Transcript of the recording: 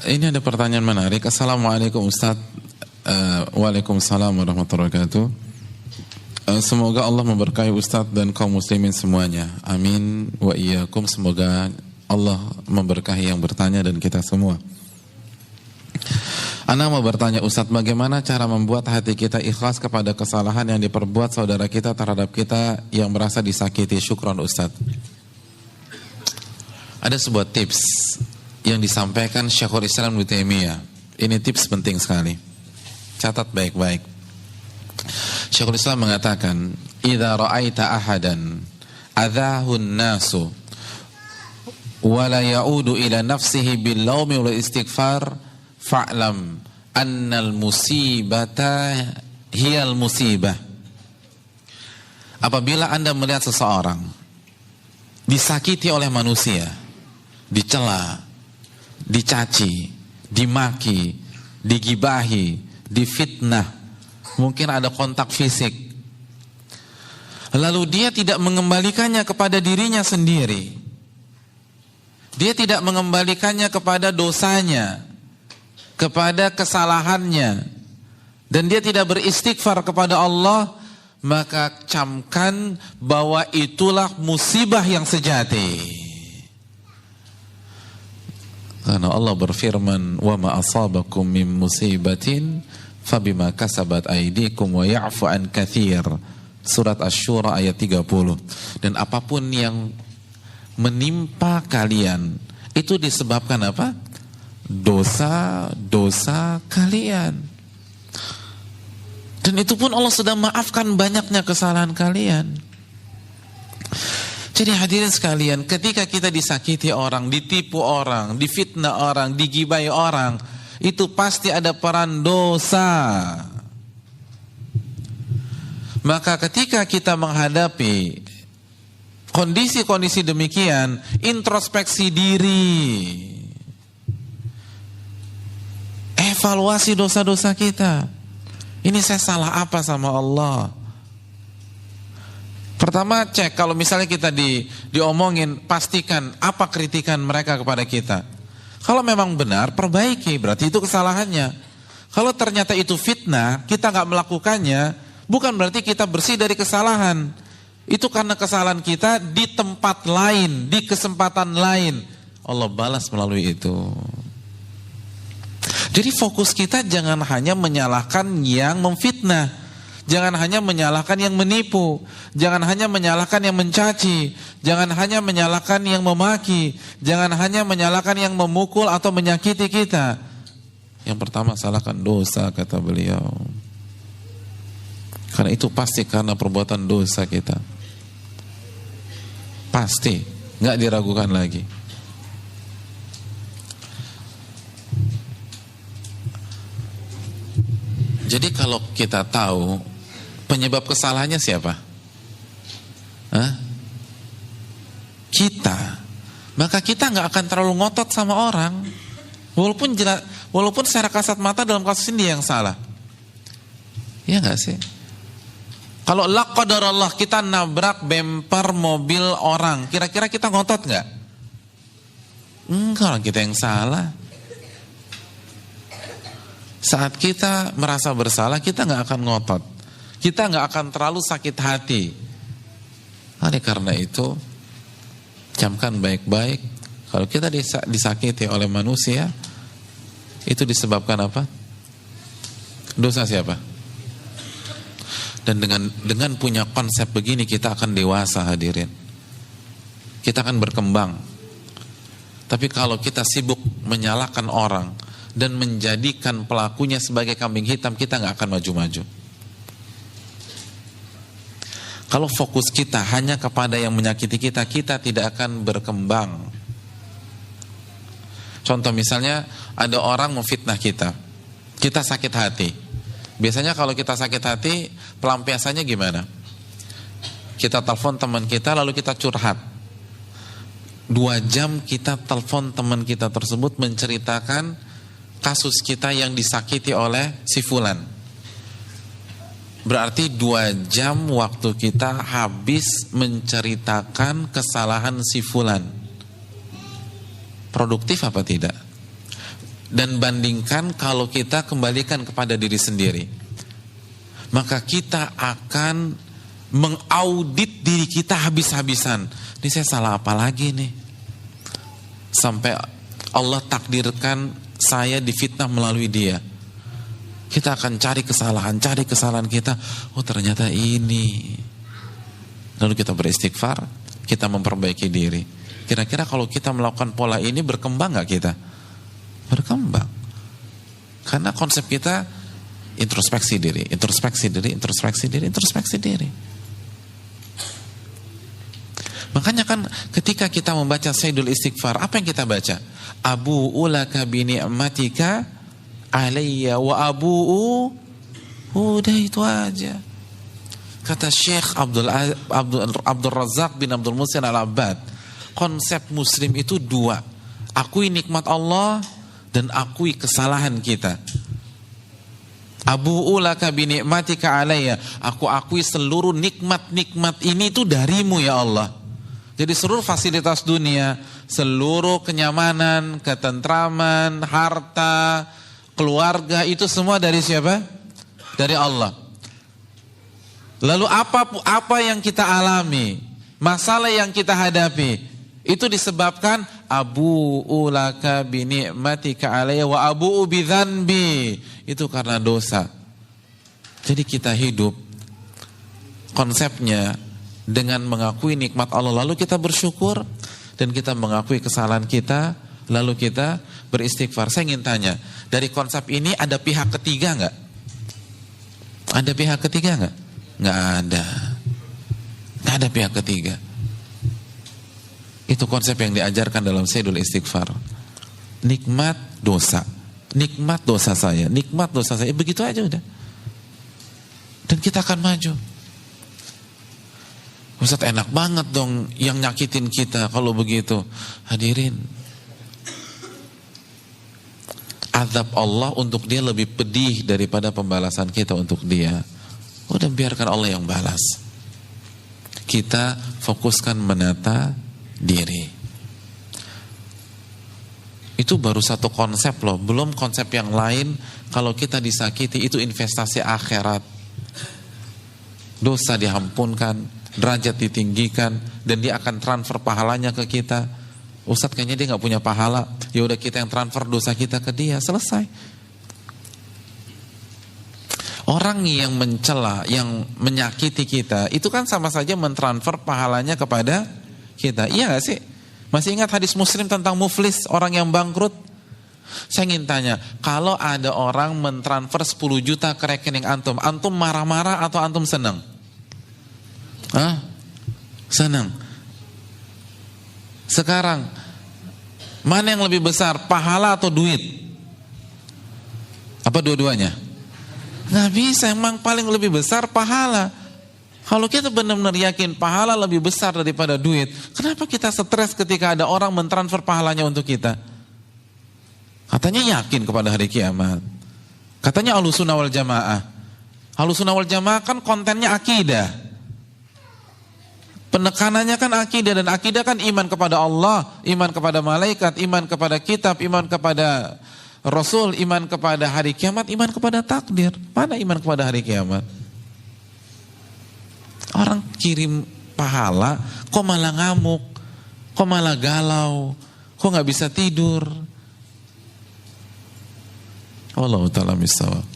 Ini ada pertanyaan menarik. Assalamualaikum Ustaz. Waalaikumsalam warahmatullahi wabarakatuh. Semoga Allah memberkahi Ustaz dan kaum muslimin semuanya. Amin wa iyyakum. Semoga Allah memberkahi yang bertanya dan kita semua. Ana mau bertanya Ustaz, bagaimana cara membuat hati kita ikhlas kepada kesalahan yang diperbuat saudara kita terhadap kita yang merasa disakiti? Syukron Ustaz. Ada sebuah tips yang disampaikan Syekhul Islam Ibnu Taimiyah. Ini tips penting sekali. Catat baik-baik. Syekhul Islam mengatakan, "Idza ra'aita ahadan adzahun nasu wa la ya'udu ila nafsihi bil laumi wal istighfar fa'lam annal musibata hiyal musibah." Apabila Anda melihat seseorang disakiti oleh manusia, dicela, dicaci, dimaki, digibahi, difitnah, mungkin ada kontak fisik, lalu dia tidak mengembalikannya kepada dirinya sendiri, dia tidak mengembalikannya kepada dosanya, kepada kesalahannya, dan dia tidak beristighfar kepada Allah, maka camkan bahwa itulah musibah yang sejati. Karena Allah berfirman, "Wa ma asabakum min musibatin fabima kasabat aydikum wa ya'fu an katsir." Surat Asy-Syura ayat 30. Dan apapun yang menimpa kalian itu disebabkan apa? Dosa-dosa kalian. Dan itu pun Allah sudah maafkan banyaknya kesalahan kalian. Jadi hadirin sekalian, ketika kita disakiti orang, ditipu orang, difitnah orang, digibai orang, itu pasti ada peran dosa. Maka ketika kita menghadapi kondisi-kondisi demikian, introspeksi diri, evaluasi dosa-dosa kita. Ini saya salah apa sama Allah? Pertama cek, kalau misalnya kita diomongin, pastikan apa kritikan mereka kepada kita. Kalau memang benar, perbaiki, berarti itu kesalahannya. Kalau ternyata itu fitnah, kita gak melakukannya, bukan berarti kita bersih dari kesalahan. Itu karena kesalahan kita di tempat lain, di kesempatan lain. Allah balas melalui itu. Jadi fokus kita jangan hanya menyalahkan yang memfitnah, jangan hanya menyalahkan yang menipu, jangan hanya menyalahkan yang mencaci, jangan hanya menyalahkan yang memaki, jangan hanya menyalahkan yang memukul atau menyakiti kita. Yang pertama, salahkan dosa, kata beliau. Karena itu pasti karena perbuatan dosa kita. Pasti, nggak diragukan lagi. Jadi kalau kita tahu penyebab kesalahannya siapa? Kita. Maka kita nggak akan terlalu ngotot sama orang, walaupun secara kasat mata dalam kasus ini dia yang salah. Iya nggak sih? Kalau la qadarallah kita nabrak bemper mobil orang, kira-kira kita ngotot nggak? Enggak, orang kita yang salah. Saat kita merasa bersalah, kita nggak akan ngotot. Kita nggak akan terlalu sakit hati. Oleh karena itu, camkan baik-baik. Kalau kita disakiti oleh manusia, itu disebabkan apa? Dosa siapa? Dan dengan punya konsep begini, kita akan dewasa, hadirin. Kita akan berkembang. Tapi kalau kita sibuk menyalahkan orang dan menjadikan pelakunya sebagai kambing hitam, kita nggak akan maju-maju. Kalau fokus kita hanya kepada yang menyakiti kita, kita tidak akan berkembang. Contoh misalnya, ada orang memfitnah kita, kita sakit hati. Biasanya kalau kita sakit hati, pelampiasannya gimana? Kita telepon teman kita, lalu kita curhat. 2 jam kita telepon teman kita tersebut menceritakan kasus kita yang disakiti oleh si fulan. Berarti 2 jam waktu kita habis menceritakan kesalahan si fulan. Produktif apa tidak? dan bandingkan kalau kita kembalikan kepada diri sendiri. Maka kita akan mengaudit diri kita habis-habisan. Ini saya salah apa lagi nih? Sampai Allah takdirkan saya difitnah melalui dia. Kita akan cari kesalahan kita. Oh ternyata ini. Lalu kita beristighfar, kita memperbaiki diri. Kira-kira kalau kita melakukan pola ini berkembang gak kita? Berkembang. Karena konsep kita introspeksi diri. Makanya kan ketika kita membaca Sayyidul Istighfar, apa yang kita baca? Abu'u laka bi ni'matika alayya wa abu'u, udah itu aja. Kata Syekh Abdul Razak bin Abdul Muhsin Al-Abbad, konsep muslim itu dua. Akui nikmat Allah dan akui kesalahan kita. Abu'u laka bi ni'matika alayya, aku akui seluruh nikmat-nikmat ini itu darimu ya Allah. Jadi seluruh fasilitas dunia, seluruh kenyamanan, ketentraman, harta, keluarga itu semua dari siapa? Dari Allah. Lalu apa yang kita alami, masalah yang kita hadapi, itu disebabkan abu'u laka bi ni'matika alayya wa abu'u bi dzanbi. Itu karena dosa. Jadi kita hidup konsepnya dengan mengakui nikmat Allah, lalu kita bersyukur, dan kita mengakui kesalahan kita, lalu kita beristighfar. Saya ingin tanya, dari konsep ini ada pihak ketiga nggak? Ada pihak ketiga nggak? Nggak ada. Nggak ada pihak ketiga. Itu konsep yang diajarkan dalam Sayyidul Istighfar. Nikmat dosa. Nikmat dosa saya. Nikmat dosa saya. Begitu aja udah. Dan kita akan maju. Ustaz, enak banget dong yang nyakitin kita kalau begitu. Hadirin, azab Allah untuk dia lebih pedih daripada pembalasan kita untuk dia. Udah biarkan Allah yang balas. Kita fokuskan menata diri. Itu baru satu konsep loh, belum konsep yang lain. Kalau kita disakiti itu investasi akhirat. Dosa diampunkan, derajat ditinggikan, dan dia akan transfer pahalanya ke kita. Ustadz kayaknya dia nggak punya pahala, ya udah kita yang transfer dosa kita ke dia, selesai. Orang yang mencela, yang menyakiti kita, itu kan sama saja mentransfer pahalanya kepada kita. Iya gak sih? Masih ingat hadis Muslim tentang muflis, orang yang bangkrut? Saya ingin tanya, kalau ada orang mentransfer 10 juta ke rekening antum, antum marah-marah atau antum senang? Hah? Senang. Sekarang, mana yang lebih besar, pahala atau duit? Apa dua-duanya? Nggak bisa, emang paling lebih besar pahala. Kalau kita benar-benar yakin pahala lebih besar daripada duit, kenapa kita stres ketika ada orang mentransfer pahalanya untuk kita? Katanya yakin kepada hari kiamat. Katanya Ahlussunnah wal Jamaah. Ahlussunnah wal Jamaah kan kontennya akidah. Penekanannya kan akidah, dan akidah kan iman kepada Allah, iman kepada malaikat, iman kepada kitab, iman kepada Rasul, iman kepada hari kiamat, iman kepada takdir. Mana iman kepada hari kiamat? Orang kirim pahala, kok malah ngamuk, kok malah galau, kok nggak bisa tidur. Wallahu ta'ala bishawab.